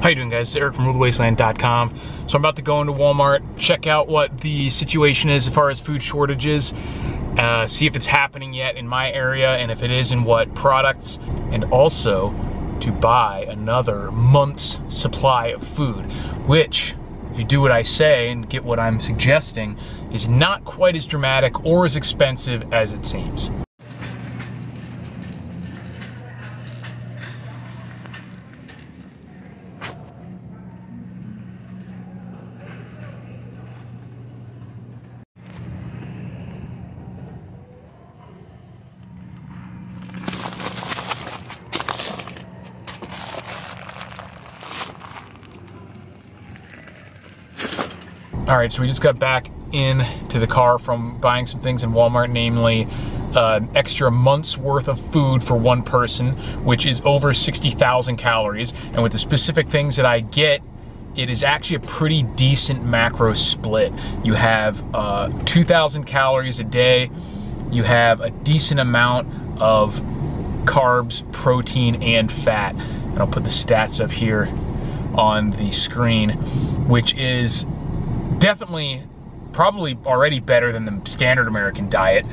How you doing, guys? It's Eric from RuleTheWasteland.com. So I'm about to go into Walmart, check out what the situation is as far as food shortages, see if it's happening yet in my area, and if it is, in what products, and also to buy another month's supply of food, which, if you do what I say and get what I'm suggesting, is not quite as dramatic or as expensive as it seems. All right, so we just got back into the car from buying some things in Walmart, namely an extra month's worth of food for one person, which is over 60,000 calories. And with the specific things that I get, it is actually a pretty decent macro split. You have 2,000 calories a day. You have a decent amount of carbs, protein, and fat. And I'll put the stats up here on the screen, which is definitely probably already better than the standard American diet.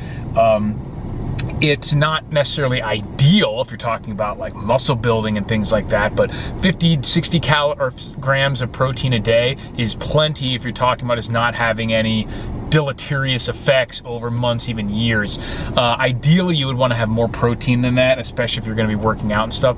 It's not necessarily ideal if you're talking about like muscle building and things like that, but 50 to 60 grams of protein a day is plenty if you're talking about is not having any deleterious effects over months, even years. Ideally, you would want to have more protein than that, especially if you're going to be working out and stuff.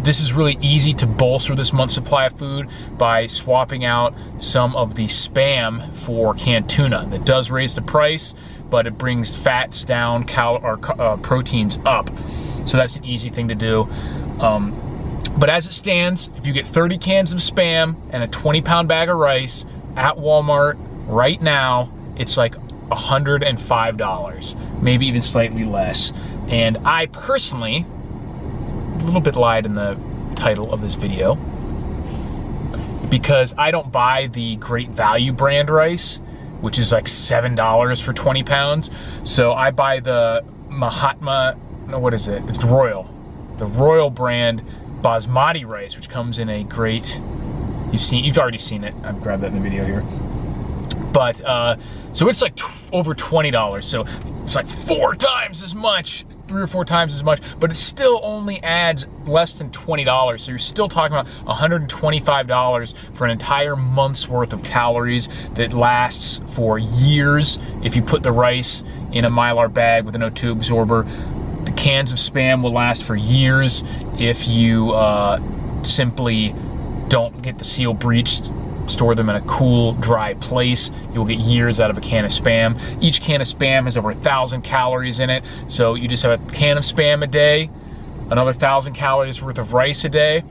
This is really easy to bolster this month's supply of food by swapping out some of the Spam for canned tuna. That does raise the price, but it brings fats down, proteins up. So that's an easy thing to do. But as it stands, if you get 30 cans of Spam and a 20-pound bag of rice at Walmart right now, it's like $105, maybe even slightly less. And I personally, a little bit lied in the title of this video, because I don't buy the Great Value brand rice, which is like $7 for 20 pounds. So I buy the Mahatma, no, what is it? It's the Royal brand basmati rice, which comes in a great, you've already seen it. I've grabbed that in the video here. But, so it's like over $20. So it's like 4 times as much, 3 or 4 times as much, but it still only adds less than $20. So you're still talking about $125 for an entire month's worth of calories that lasts for years if you put the rice in a Mylar bag with an O2 absorber. The cans of Spam will last for years if you simply don't get the seal breached. Store them in a cool, dry place. You'll get years out of a can of Spam. Each can of Spam has over 1,000 calories in it, so you just have a can of Spam a day, another 1,000 calories worth of rice a day,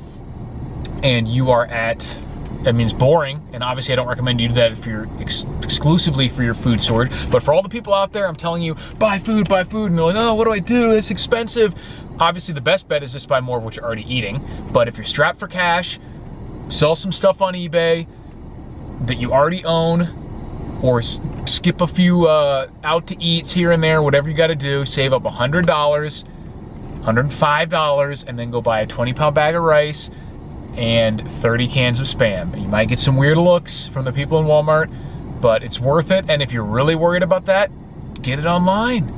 and you are at, that means boring, and obviously I don't recommend you do that if you're exclusively for your food storage, but for all the people out there, I'm telling you, buy food, and they're like, oh, what do I do? It's expensive. Obviously, the best bet is just buy more of what you're already eating, but if you're strapped for cash, sell some stuff on eBay that you already own, or skip a few out to eats here and there, whatever you got to do, save up $100, $105, and then go buy a 20-pound bag of rice and 30 cans of Spam. You might get some weird looks from the people in Walmart, but it's worth it. And if you're really worried about that, get it online.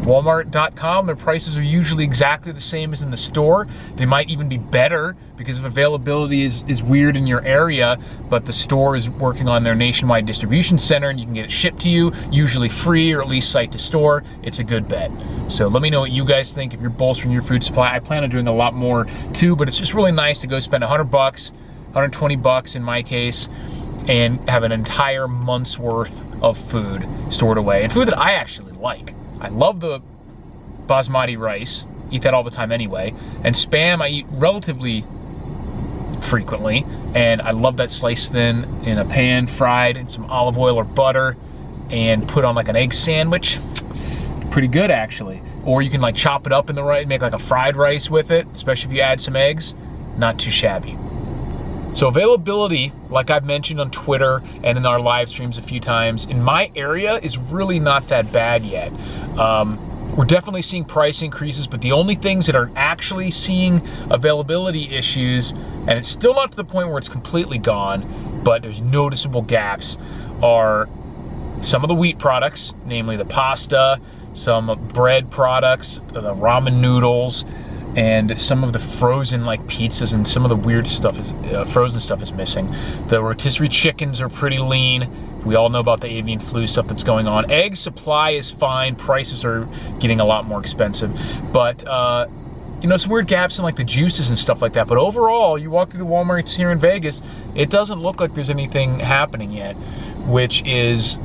Walmart.com, their prices are usually exactly the same as in the store. They might even be better because if availability is weird in your area, but the store is working on their nationwide distribution center and you can get it shipped to you, usually free or at least site to store. It's a good bet. So let me know what you guys think if you're bolstering your food supply. I plan on doing a lot more too, but it's just really nice to go spend $100, $120 in my case, and have an entire month's worth of food stored away, and food that I actually like. I love the basmati rice, eat that all the time anyway, and Spam I eat relatively frequently, and I love that sliced thin in a pan, fried in some olive oil or butter, and put on like an egg sandwich. Pretty good actually. Or you can like chop it up in the rice, make like a fried rice with it, especially if you add some eggs. Not too shabby. So availability, like I've mentioned on Twitter and in our live streams a few times, in my area is really not that bad yet. we're definitely seeing price increases, but the only things that are actually seeing availability issues, and it's still not to the point where it's completely gone, but there's noticeable gaps, are some of the wheat products, namely the pasta, some bread products, the ramen noodles, and some of the frozen like pizzas, and some of the weird stuff is frozen stuff is missing. The rotisserie chickens are pretty lean. We all know about the avian flu stuff that's going on. Egg supply is fine. Prices are getting a lot more expensive, but you know, some weird gaps in like the juices and stuff like that. But overall, you walk through the Walmarts here in Vegas, it doesn't look like there's anything happening yet, which is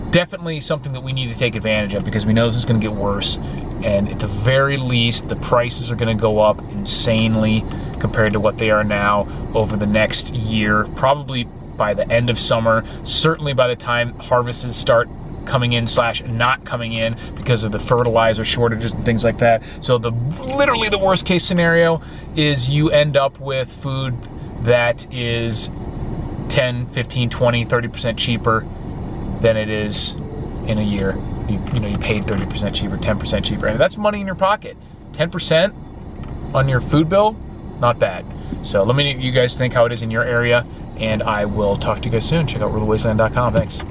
definitely something that we need to take advantage of, because we know this is going to get worse, and at the very least the prices are going to go up insanely compared to what they are now over the next year, probably by the end of summer, certainly by the time harvests start coming in / not coming in because of the fertilizer shortages and things like that. So literally the worst case scenario is you end up with food that is 10, 15, 20, 30% cheaper than it is in a year. You know, you paid 30% cheaper, 10% cheaper, and that's money in your pocket. 10% on your food bill, not bad. So let me know what you guys think, how it is in your area, and I will talk to you guys soon. Check out ruralwasteland.com. Thanks.